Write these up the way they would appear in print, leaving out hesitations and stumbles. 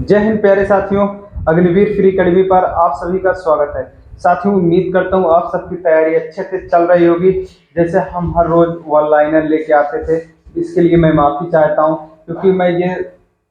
जय हिंद प्यारे साथियों। अग्निवीर फ्री अकेडमी पर आप सभी का स्वागत है। साथियों, उम्मीद करता हूँ आप सबकी तैयारी अच्छे से चल रही होगी। जैसे हम हर रोज वन लाइनर लेके आते थे, इसके लिए मैं माफ़ी चाहता हूँ, क्योंकि मैं ये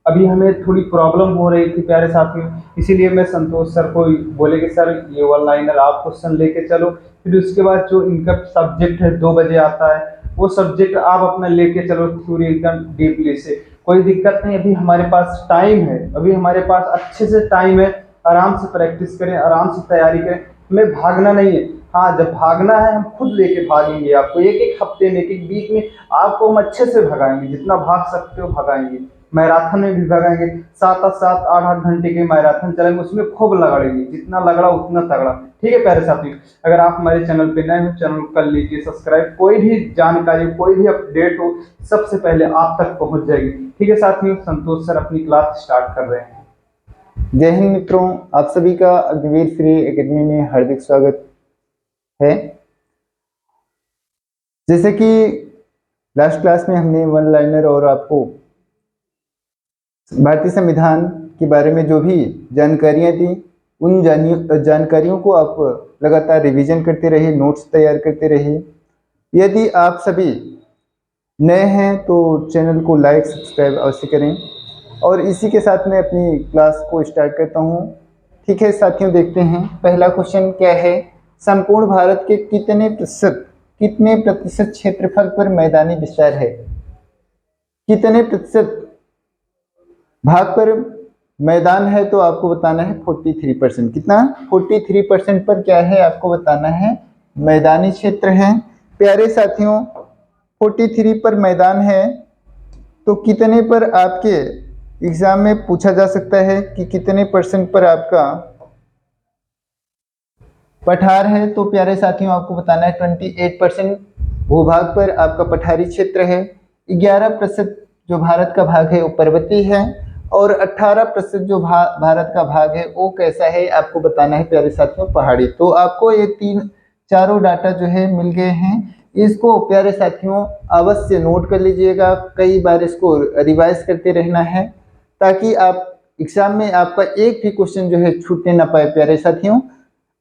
अभी हमें थोड़ी प्रॉब्लम हो रही थी प्यारे साथियों। इसीलिए मैं संतोष सर को बोले कि सर ये वन लाइनर आप क्वेश्चन लेके चलो, फिर उसके बाद जो इनका सब्जेक्ट है 2 बजे आता है, वो सब्जेक्ट आप अपना लेके चलो थ्योरी एकदम डीपली से। कोई दिक्कत नहीं, अभी हमारे पास टाइम है, अभी हमारे पास अच्छे से टाइम है। आराम से प्रैक्टिस करें, आराम से तैयारी करें। हमें भागना नहीं है। हाँ, जब भागना है हम खुद लेके भागेंगे आपको, एक एक हफ्ते में, एक एक वीक में आपको हम अच्छे से भगाएंगे। जितना भाग सकते हो भगाएंगे। मैराथन में भी भगाएंगे। 7 8 घंटे के मैराथन चलेंगे, उसमें खूब लगड़ेंगे, जितना लगड़ा उतना तगड़ा। ठीक है प्यारे साथी, अगर आप हमारे चैनल पे नए हो, चैनल को कर लीजिए सब्सक्राइब। कोई भी जानकारी, कोई भी अपडेट हो, सबसे पहले आप तक पहुंच जाएगी। ठीक है साथियों, संतोष सर अपनी क्लास स्टार्ट कर रहे हैं। जय हिंद मित्रों, आप सभी का अग्निवीर फ्री एकेडमी में हार्दिक स्वागत है। जैसे कि लास्ट क्लास में हमने वन लाइनर और आपको भारतीय संविधान के बारे में जो भी जानकारियां दी, उन जानकारियों को आप लगातार रिवीजन करते रहिए, नोट्स तैयार करते रहिए। यदि आप सभी नए हैं तो चैनल को लाइक सब्सक्राइब अवश्य करें। और इसी के साथ मैं अपनी क्लास को स्टार्ट करता हूँ। ठीक है साथियों, देखते हैं पहला क्वेश्चन क्या है। संपूर्ण भारत के कितने प्रतिशत क्षेत्रफल पर मैदानी विस्तार है? कितने प्रतिशत भाग पर मैदान है तो आपको बताना है 43%। कितना? 43% पर क्या है आपको बताना है, मैदानी क्षेत्र है। प्यारे साथियों, 43 पर मैदान है तो कितने पर आपके एग्जाम में पूछा जा सकता है कि कितने परसेंट पर आपका पठार है? तो प्यारे साथियों आपको बताना है 28% भूभाग पर आपका पठारी क्षेत्र है। 11% जो भारत का भाग है वो पर्वतीय है, और 18% जो भारत का भाग है वो कैसा है आपको बताना है प्यारे साथियों, पहाड़ी। तो आपको ये चारों डाटा जो है मिल गए हैं। इसको प्यारे साथियों अवश्य नोट कर लीजिएगा, कई बार इसको रिवाइज करते रहना है, ताकि आप एग्जाम में आपका एक भी क्वेश्चन जो है छूटने ना पाए प्यारे साथियों।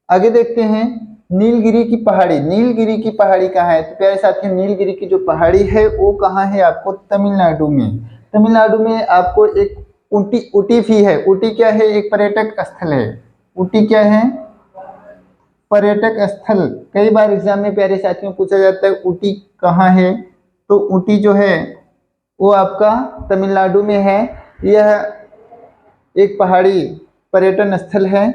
आगे देखते हैं, नीलगिरी की पहाड़ी। नीलगिरी की पहाड़ी कहाँ है? तो प्यारे साथियों, नीलगिरी की जो पहाड़ी है वो कहाँ है? आपको तमिलनाडु में। तमिलनाडु में आपको एक ऊटी भी है। ऊटी क्या है? एक पर्यटक स्थल है। ऊटी क्या है? पर्यटक स्थल। कई बार एग्जाम में प्यारे साथियों पूछा जाता है ऊटी कहाँ है, तो ऊटी जो है वो आपका तमिलनाडु में है। यह एक पहाड़ी पर्यटन स्थल है।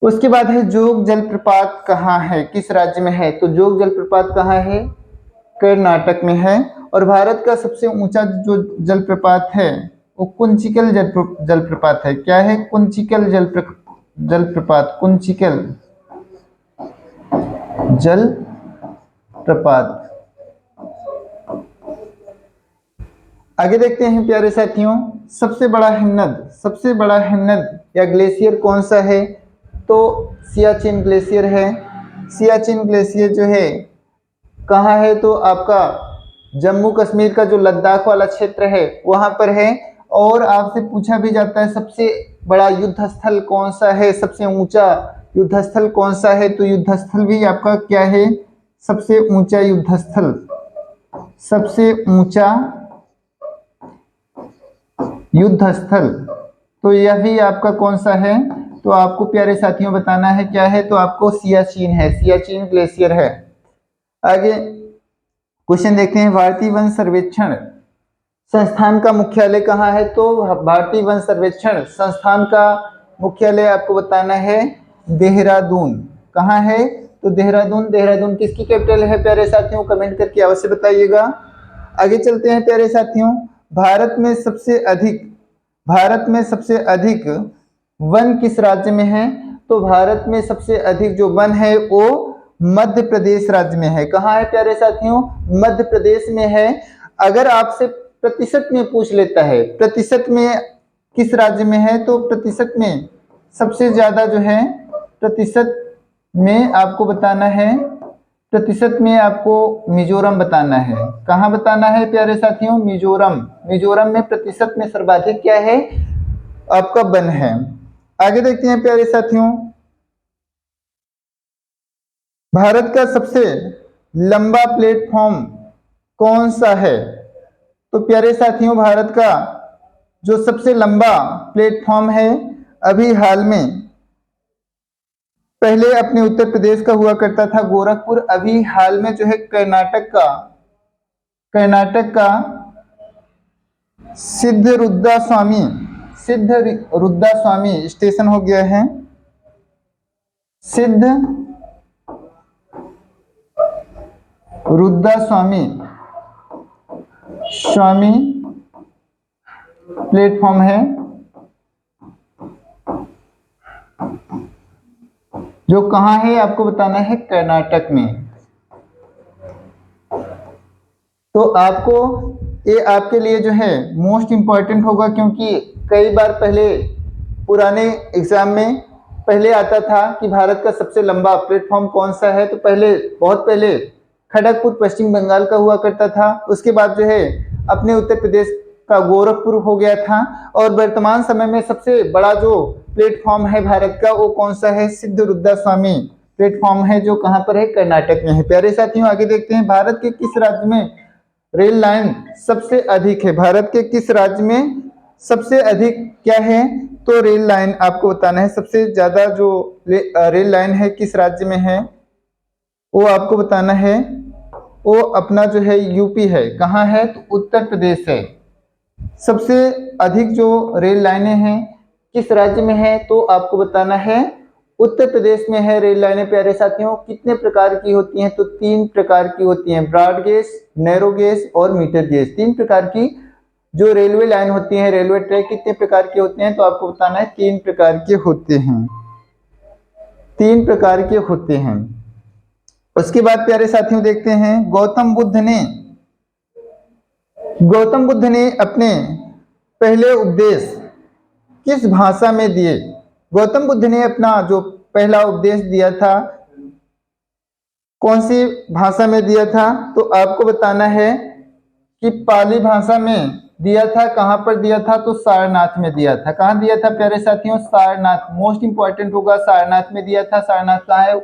उसके बाद है जोग जलप्रपात कहाँ है, किस राज्य में है? तो जोग जलप्रपात कहाँ है? कर्नाटक में है। और भारत का सबसे ऊंचा जो जलप्रपात है वो कुंचिकल जलप्रपात है। क्या है? कुंचिकल जलप्रपात, कुंचिकल जलप्रपात। आगे देखते हैं प्यारे साथियों, सबसे बड़ा हिमनद या ग्लेशियर कौन सा है? तो सियाचिन ग्लेशियर है। सियाचिन ग्लेशियर जो है कहाँ है? तो आपका जम्मू कश्मीर का जो लद्दाख वाला क्षेत्र है वहां पर है। और आपसे पूछा भी जाता है सबसे बड़ा युद्ध स्थल कौन सा है, सबसे ऊंचा युद्ध स्थल कौन सा है? तो युद्ध स्थल भी आपका क्या है? सबसे ऊंचा युद्ध स्थल, सबसे ऊंचा युद्ध स्थल, तो यह भी आपका कौन सा है? तो आपको प्यारे साथियों बताना है क्या है? तो आपको सियाचिन है, सियाचिन ग्लेशियर है। आगे क्वेश्चन देखते हैं, भारतीय वन सर्वेक्षण संस्थान का मुख्यालय कहाँ है? तो भारतीय वन सर्वेक्षण संस्थान का मुख्यालय आपको बताना है देहरादून। कहाँ है? तो देहरादून। देहरादून किसकी कैपिटल है प्यारे साथियों? कमेंट करके अवश्य बताइएगा। आगे चलते हैं प्यारे साथियों, भारत में सबसे अधिक वन किस राज्य में है? तो भारत में सबसे अधिक जो वन है वो मध्य प्रदेश राज्य में है। कहाँ है प्यारे साथियों? मध्य प्रदेश में है। अगर आपसे प्रतिशत में पूछ लेता है, प्रतिशत में किस राज्य में है? तो प्रतिशत में सबसे ज्यादा जो है, प्रतिशत में आपको बताना है प्रतिशत में आपको मिजोरम बताना है। कहाँ बताना है प्यारे साथियों? मिजोरम। मिजोरम में प्रतिशत में सर्वाधिक क्या है? आपका वन है। आगे देखते हैं प्यारे साथियों, भारत का सबसे लंबा प्लेटफॉर्म कौन सा है? तो प्यारे साथियों, भारत का जो सबसे लंबा प्लेटफॉर्म है, अभी हाल में, पहले अपने उत्तर प्रदेश का हुआ करता था गोरखपुर, अभी हाल में जो है कर्नाटक का सिद्ध रुद्रा स्वामी स्टेशन हो गया है। सिद्ध रुद्रा स्वामी प्लेटफॉर्म है, जो कहाँ है आपको बताना है? कर्नाटक में। तो आपको ये आपके लिए जो है मोस्ट इम्पॉर्टेंट होगा, क्योंकि कई बार पहले पुराने एग्जाम में पहले आता था कि भारत का सबसे लंबा प्लेटफॉर्म कौन सा है। तो बहुत पहले खड़गपुर पश्चिम बंगाल का हुआ करता था, उसके बाद जो है अपने उत्तर प्रदेश का गोरखपुर हो गया था, और वर्तमान समय में सबसे बड़ा जो प्लेटफॉर्म है भारत का, वो कौन सा है? सिद्ध रुद्रा स्वामी प्लेटफॉर्म है, जो कहाँ पर है? कर्नाटक में है। प्यारे साथियों, आगे देखते हैं, भारत के किस राज्य में रेल लाइन सबसे अधिक है? भारत के किस राज्य में सबसे अधिक क्या है? तो रेल लाइन आपको बताना है। सबसे ज्यादा जो रेल लाइन है किस राज्य में है, वो आपको बताना है। वो अपना जो है यूपी है। कहाँ है? तो उत्तर प्रदेश है। सबसे अधिक जो रेल लाइनें हैं किस राज्य में है? तो आपको बताना है उत्तर प्रदेश में है रेल लाइनें। प्यारे साथियों, कितने प्रकार की होती हैं? तो 3 प्रकार की होती हैं, ब्रॉड गेज, नैरो गेज और मीटर गेज। 3 प्रकार की जो रेलवे लाइन होती है, रेलवे ट्रैक कितने प्रकार के होते हैं? तो आपको बताना है 3 प्रकार के होते हैं। 3 प्रकार के होते हैं। उसके बाद प्यारे साथियों देखते हैं, गौतम बुद्ध ने अपने पहले उपदेश किस भाषा में दिए? गौतम बुद्ध ने अपना जो पहला उपदेश दिया था कौन सी भाषा में दिया था? तो आपको बताना है कि पाली भाषा में दिया था। कहां पर दिया था? तो सारनाथ में दिया था। कहां दिया था प्यारे साथियों? सारनाथ। मोस्ट इंपॉर्टेंट होगा, सारनाथ में दिया था। सारनाथ कहाँ है?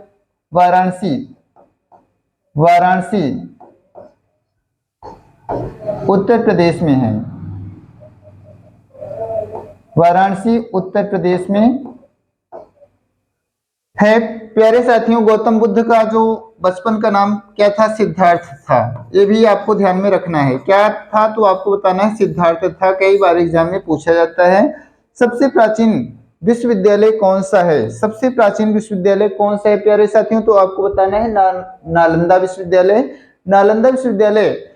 वाराणसी उत्तर प्रदेश में है। वाराणसी उत्तर प्रदेश में है। प्यारे साथियों, गौतम बुद्ध का जो बचपन का नाम क्या था? सिद्धार्थ था। ये भी आपको ध्यान में रखना है। क्या था? तो आपको बताना है सिद्धार्थ था। कई बार एग्जाम में पूछा जाता है। सबसे प्राचीन विश्वविद्यालय कौन सा है? सबसे प्राचीन विश्वविद्यालय कौन सा है प्यारे साथियों? तो आपको बताना है नालंदा विश्वविद्यालय। नालंदा विश्वविद्यालय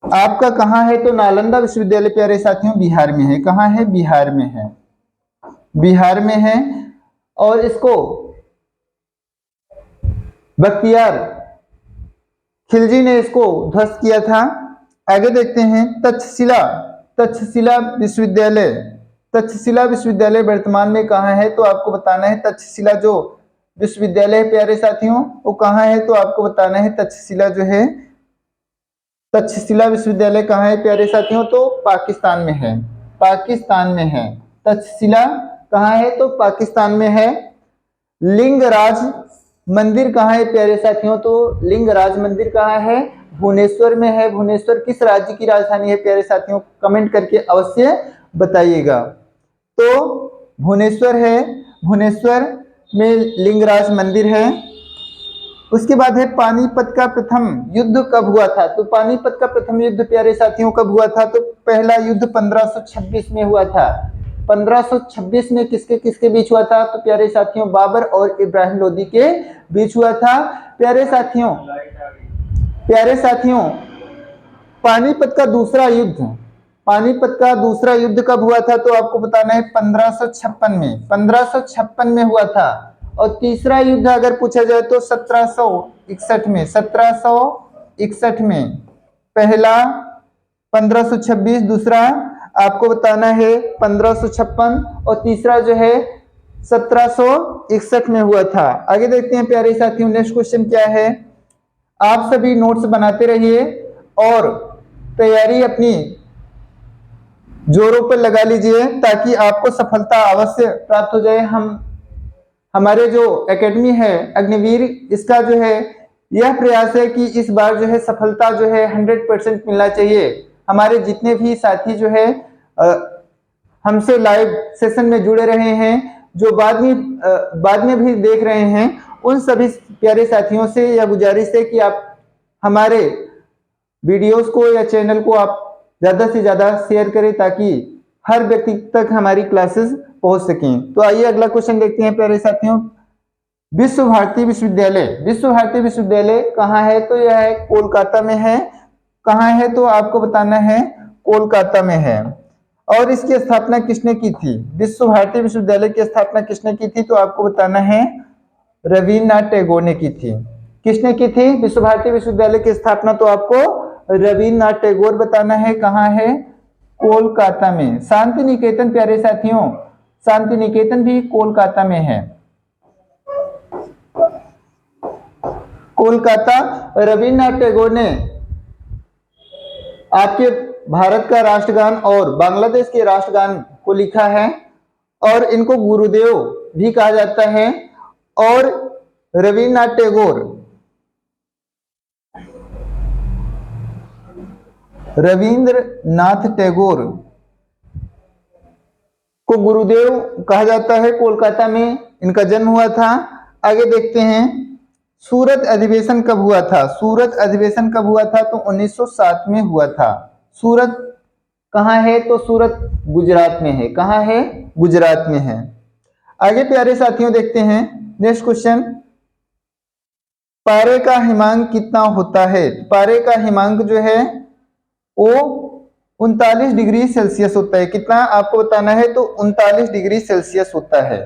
आपका कहाँ है? तो नालंदा विश्वविद्यालय प्यारे साथियों बिहार में है। कहाँ है? बिहार में है। बिहार में है, और इसको बख्तियार खिलजी ने इसको ध्वस्त किया था। आगे देखते हैं, तक्षशिला विश्वविद्यालय वर्तमान में कहाँ है? तो आपको बताना है तक्षशिला जो विश्वविद्यालय है प्यारे साथियों, वो कहाँ है? तो आपको बताना है तक्षशिला विश्वविद्यालय कहाँ है प्यारे साथियों? तो पाकिस्तान में है। तक्षशिला कहाँ है? तो पाकिस्तान में है। लिंगराज मंदिर कहाँ है प्यारे साथियों? तो लिंगराज मंदिर कहाँ है? भुवनेश्वर में है। भुवनेश्वर किस राज्य की राजधानी है प्यारे साथियों? कमेंट करके अवश्य बताइएगा। तो भुवनेश्वर है। भुवनेश्वर में लिंगराज मंदिर है। उसके बाद है पानीपत का प्रथम युद्ध कब हुआ था? तो पानीपत का प्रथम युद्ध प्यारे साथियों कब हुआ था? तो पहला युद्ध 1526 में हुआ था। 1526 में किसके किसके बीच हुआ था? तो प्यारे साथियों बाबर और इब्राहिम लोदी के बीच हुआ था। प्यारे साथियों पानीपत का दूसरा युद्ध कब हुआ था? तो आपको बताना है 1556 में हुआ था। और तीसरा युद्ध अगर पूछा जाए तो 1761 में। पहला 1526, दूसरा आपको बताना है 1556, और तीसरा जो है 1761 में हुआ था। आगे देखते हैं प्यारे साथियों, नेक्स्ट क्वेश्चन क्या है। आप सभी नोट्स बनाते रहिए और तैयारी अपनी जोरों पर लगा लीजिए ताकि आपको सफलता अवश्य प्राप्त हो जाए। हमारे जो एकेडमी है अग्निवीर, इसका जो है यह प्रयास है कि इस बार जो है सफलता जो है 100% मिलना चाहिए। हमारे जितने भी साथी जो है हमसे लाइव सेशन में जुड़े रहे हैं, जो बाद में भी देख रहे हैं, उन सभी प्यारे साथियों से यह गुजारिश है कि आप हमारे वीडियोस को या चैनल को आप ज्यादा से ज्यादा शेयर करें ताकि हर व्यक्ति तक हमारी क्लासेस पहुंच सकें। तो आइए अगला क्वेश्चन देखते हैं प्यारे साथियों। विश्व भारती विश्वविद्यालय कहाँ है? तो यह है कोलकाता में है। कहाँ है? तो आपको बताना है कोलकाता में है। और इसकी स्थापना किसने की थी? विश्व भारती विश्वविद्यालय की स्थापना किसने की थी? तो आपको बताना है रविन्द्रनाथ टैगोर ने की थी। किसने की थी विश्व भारती विश्वविद्यालय की स्थापना? तो आपको रविन्द्रनाथ टैगोर बताना है। कहाँ है? कोलकाता में। शांति निकेतन प्यारे साथियों, शांति निकेतन भी कोलकाता में है। कोलकाता। रविन्द्रनाथ टैगोर ने आपके भारत का राष्ट्रगान और बांग्लादेश के राष्ट्रगान को लिखा है और इनको गुरुदेव भी कहा जाता है। और रविन्द्रनाथ टैगोर को गुरुदेव कहा जाता है। कोलकाता में इनका जन्म हुआ था। आगे देखते हैं, सूरत अधिवेशन कब हुआ था? सूरत अधिवेशन कब हुआ था? तो 1907 में हुआ था। सूरत कहाँ है? तो सूरत गुजरात में है। कहाँ है? गुजरात में है। आगे प्यारे साथियों देखते हैं नेक्स्ट क्वेश्चन। पारे का हिमांक कितना होता है? पारे का हिमांक जो है वो 39 डिग्री सेल्सियस होता है। कितना आपको बताना है? तो 39 डिग्री सेल्सियस होता है।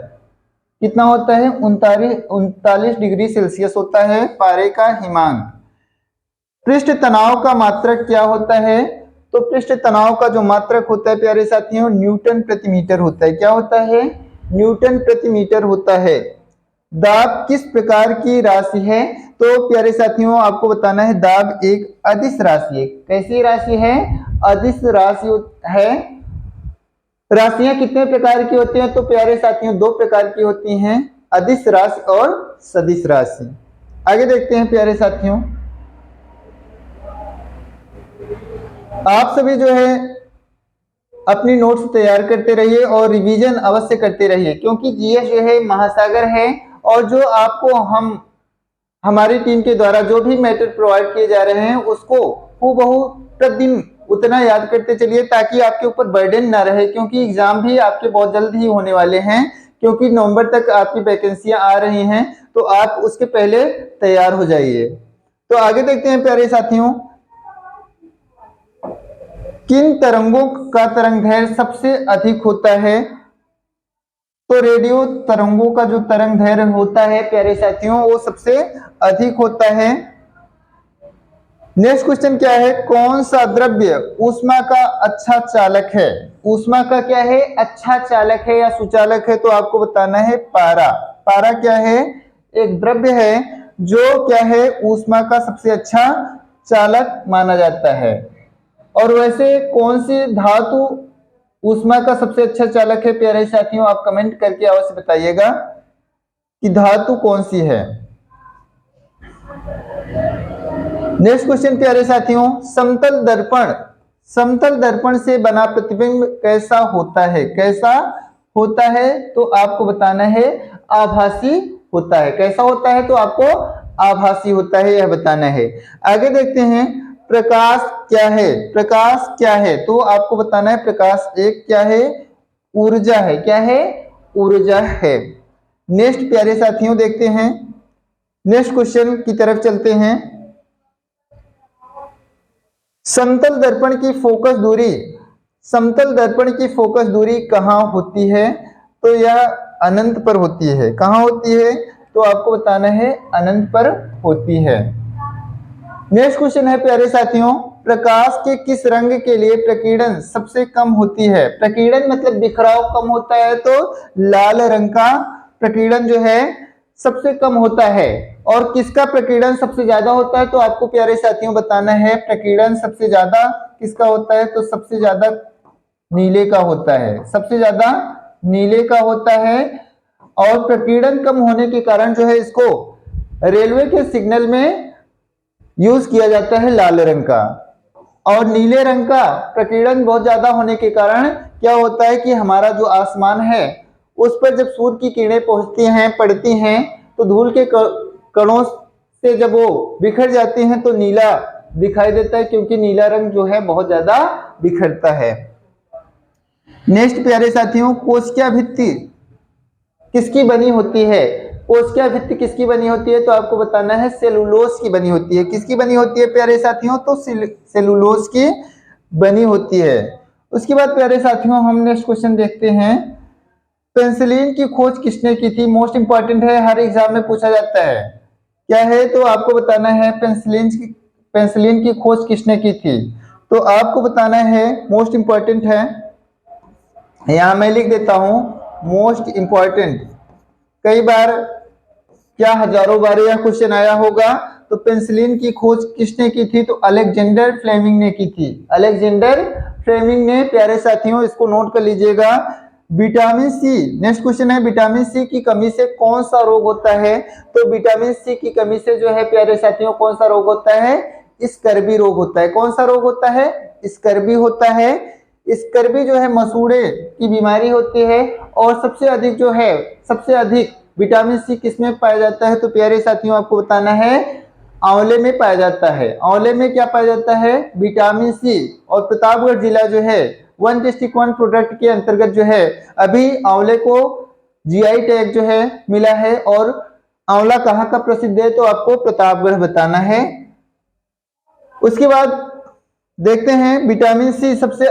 कितना होता है? 39 डिग्री सेल्सियस होता है पारे का हिमांक। पृष्ठ तनाव का मात्रक क्या होता है? तो पृष्ठ तनाव का जो मात्रक होता है प्यारे साथियों, न्यूटन प्रति मीटर होता है। क्या होता है? न्यूटन प्रति मीटर होता है। दाब किस प्रकार की राशि है? तो प्यारे साथियों आपको बताना है दाब एक अदिश राशि है। कैसी राशि है? अदिश राशि है। राशियां कितने प्रकार की होती हैं? तो प्यारे साथियों 2 प्रकार की होती हैं, अदिश राशि और सदिश राशि। आगे देखते हैं प्यारे साथियों, आप सभी जो है अपनी नोट्स तैयार करते रहिए और रिवीजन अवश्य करते रहिए, क्योंकि जीएस जो है महासागर है और जो आपको हमारी टीम के द्वारा जो भी मैटर प्रोवाइड किए जा रहे हैं उसको हूबहू प्रतिदिन उतना याद करते चलिए ताकि आपके ऊपर बर्डन ना रहे, क्योंकि एग्जाम भी आपके बहुत जल्द ही होने वाले हैं। क्योंकि नवंबर तक आपकी वैकेंसियां आ रही हैं, तो आप उसके पहले तैयार हो जाइए। तो आगे देखते हैं प्यारे साथियों, किन तरंगों का तरंगदैर्घ्य सबसे अधिक होता है? तो रेडियो तरंगों का जो तरंगदैर्घ्य होता है प्यारे साथियों वो सबसे अधिक होता है। नेक्स्ट क्वेश्चन क्या है? कौन सा द्रव्य ऊष्मा का अच्छा चालक है? ऊष्मा का क्या है? अच्छा चालक है या सुचालक है? तो आपको बताना है पारा। पारा क्या है? एक द्रव्य है जो क्या है ऊष्मा का सबसे अच्छा चालक माना जाता है। और वैसे कौन सी धातु ऊष्मा का सबसे अच्छा चालक है प्यारे साथियों? आप कमेंट करके अवश्य बताइएगा कि धातु कौन सी है। नेक्स्ट क्वेश्चन प्यारे साथियों, समतल दर्पण से बना प्रतिबिंब कैसा होता है? कैसा होता है? तो आपको बताना है आभासी होता है। कैसा होता है? तो आपको आभासी होता है यह बताना है। आगे देखते हैं, प्रकाश क्या है? प्रकाश क्या है? तो आपको बताना है प्रकाश एक क्या है? ऊर्जा है। क्या है? ऊर्जा है। नेक्स्ट प्यारे साथियों देखते हैं, नेक्स्ट क्वेश्चन की तरफ चलते हैं। समतल दर्पण की फोकस दूरी कहाँ होती है? तो यह अनंत पर होती है। कहाँ होती है? तो आपको बताना है अनंत पर होती है। नेक्स्ट क्वेश्चन है प्यारे साथियों, प्रकाश के किस रंग के लिए प्रकीर्णन सबसे कम होती है? प्रकीर्णन मतलब बिखराव कम होता है, तो लाल रंग का प्रकीर्णन जो है सबसे कम होता है। और किसका प्रकीर्णन सबसे ज्यादा होता है? तो आपको प्यारे साथियों बताना है प्रकीर्णन सबसे ज्यादा किसका होता है। तो सबसे ज्यादा नीले का होता है, सबसे ज्यादा नीले का होता है। और प्रकीर्णन कम होने के कारण जो है इसको रेलवे के सिग्नल में यूज किया जाता है लाल रंग का। और नीले रंग का प्रकीर्णन बहुत ज्यादा होने के कारण क्या होता है कि हमारा जो आसमान है उस पर जब सूर्य की किरणें पहुंचती हैं, पड़ती हैं, तो धूल के कणों से जब वो बिखर जाती हैं तो नीला दिखाई देता है, क्योंकि नीला रंग जो है बहुत ज्यादा बिखरता है। नेक्स्ट प्यारे साथियों, कोशिका भित्ति किसकी बनी होती है? कोशिका भित्ति किसकी बनी होती है? तो आपको बताना है सेलुलोज की बनी होती है। किसकी बनी होती है प्यारे साथियों? तो सेलुलोज की बनी होती है। उसके बाद प्यारे साथियों हम नेक्स्ट क्वेश्चन देखते हैं। पेंसिलिन की खोज किसने की थी? मोस्ट इंपॉर्टेंट है, हर एग्जाम में पूछा जाता है। क्या है? तो आपको बताना है पेंसिलिन की खोज किसने की थी। तो आपको बताना है, मोस्ट इंपॉर्टेंट है, यहां मैं लिख देता हूं मोस्ट इंपॉर्टेंट। कई बार क्या हजारों बार यह क्वेश्चन आया होगा। तो पेंसिलिन की खोज किसने की थी? तो अलेक्जेंडर फ्लेमिंग ने की थी। अलेक्जेंडर फ्लेमिंग ने, प्यारे साथियों इसको नोट कर लीजिएगा। विटामिन सी, नेक्स्ट क्वेश्चन है, विटामिन सी की कमी से कौन सा रोग होता है? तो विटामिन सी की कमी से जो है प्यारे साथियों कौन सा रोग होता है? स्कर्वी रोग होता है। कौन सा रोग होता है? स्कर्वी होता है। स्कर्वी जो है मसूड़े की बीमारी होती है। और सबसे अधिक जो है, सबसे अधिक विटामिन सी किसमें पाया जाता है? तो प्यारे साथियों आपको बताना है आंवले में पाया जाता है। आंवले में क्या पाया जाता है? Vitamin C. और प्रतापगढ़ जिला जो है वन डिस्ट्रिक्ट वन प्रोडक्ट के अंतर्गत जो है अभी आंवले को जीआई टैग जो है मिला है। और आंवला कहाँ का प्रसिद्ध है? तो आपको प्रतापगढ़ बताना है। उसके बाद देखते हैं विटामिन सी सबसे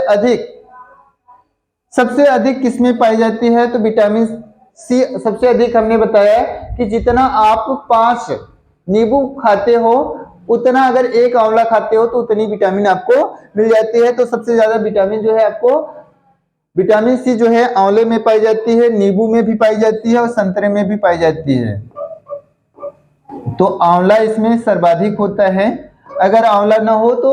अधिक किसमें पाई जाती है? तो विटामिन सी सबसे अधिक हमने बताया कि जितना आप 5 नींबू खाते हो उतना, अगर एक आंवला खाते हो तो उतनी विटामिन आपको मिल जाती है। तो सबसे ज्यादा विटामिन जो है आपको विटामिन सी जो है आंवले में पाई जाती है, नींबू में भी पाई जाती है और संतरे में भी पाई जाती है। तो आंवला इसमें सर्वाधिक होता है। अगर आंवला ना हो तो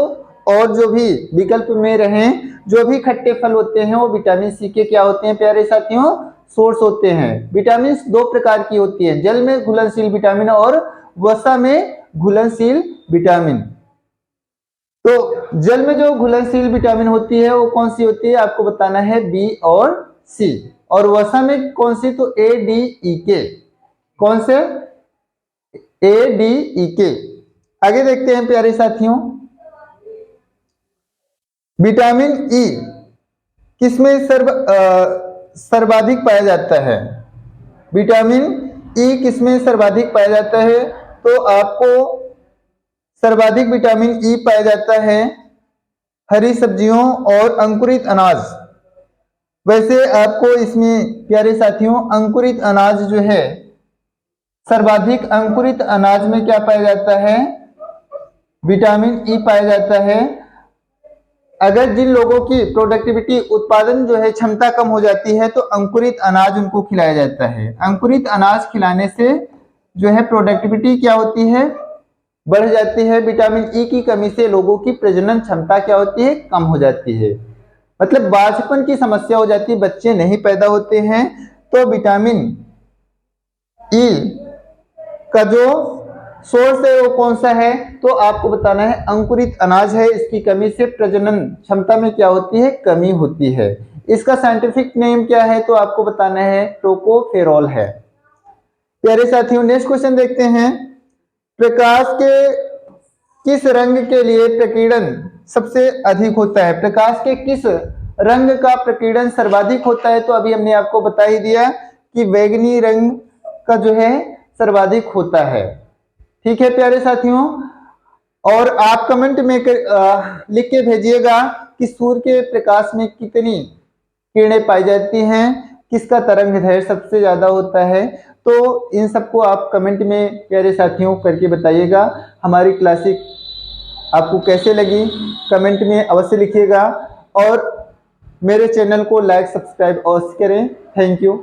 और जो भी विकल्प में रहें, जो भी खट्टे फल होते हैं वो विटामिन सी के क्या होते हैं प्यारे साथियों? सोर्स होते हैं। विटामिन 2 प्रकार की होती है, जल में घुलनशील विटामिन और वसा में घुलनशील विटामिन। तो जल में जो घुलनशील विटामिन होती है वो कौन सी होती है? आपको बताना है बी और सी। और वसा में कौन सी? तो ए डी ई के। कौन से? ए डी ई के। आगे देखते हैं प्यारे साथियों, विटामिन ई किसमें सर्वाधिक पाया जाता है? विटामिन ई किसमें सर्वाधिक पाया जाता है? तो आपको सर्वाधिक विटामिन ई पाया जाता है हरी सब्जियों और अंकुरित अनाज। वैसे आपको इसमें प्यारे साथियों अंकुरित अनाज जो है, सर्वाधिक अंकुरित अनाज में क्या पाया जाता है? विटामिन ई पाया जाता है। अगर जिन लोगों की प्रोडक्टिविटी उत्पादन जो है क्षमता कम हो जाती है तो अंकुरित अनाज उनको खिलाया जाता है। अंकुरित अनाज खिलाने से जो है प्रोडक्टिविटी क्या होती है? बढ़ जाती है। विटामिन ई की कमी से लोगों की प्रजनन क्षमता क्या होती है? कम हो जाती है। मतलब बांझपन की समस्या हो जाती है, बच्चे नहीं पैदा होते हैं। तो विटामिन ई का जो सोर्स है वो कौन सा है? तो आपको बताना है अंकुरित अनाज है। इसकी कमी से प्रजनन क्षमता में क्या होती है? कमी होती है। इसका साइंटिफिक नेम क्या है? तो आपको बताना है टोकोफेरॉल है। प्यारे साथियों नेक्स्ट क्वेश्चन देखते हैं, प्रकाश के किस रंग के लिए प्रकीर्णन सबसे अधिक होता है? प्रकाश के किस रंग का प्रकीर्णन सर्वाधिक होता है? तो अभी हमने आपको बता ही दिया कि बैंगनी रंग का जो है सर्वाधिक होता है। ठीक है प्यारे साथियों, और आप कमेंट में लिख के भेजिएगा कि सूर्य के प्रकाश में कितनी किरणें पाई जाती हैं, किसका तरंग दैर्घ्य सबसे ज्यादा होता है। तो इन सबको आप कमेंट में प्यारे साथियों करके बताइएगा। हमारी क्लासिक आपको कैसे लगी कमेंट में अवश्य लिखिएगा और मेरे चैनल को लाइक सब्सक्राइब अवश्य करें। Thank you.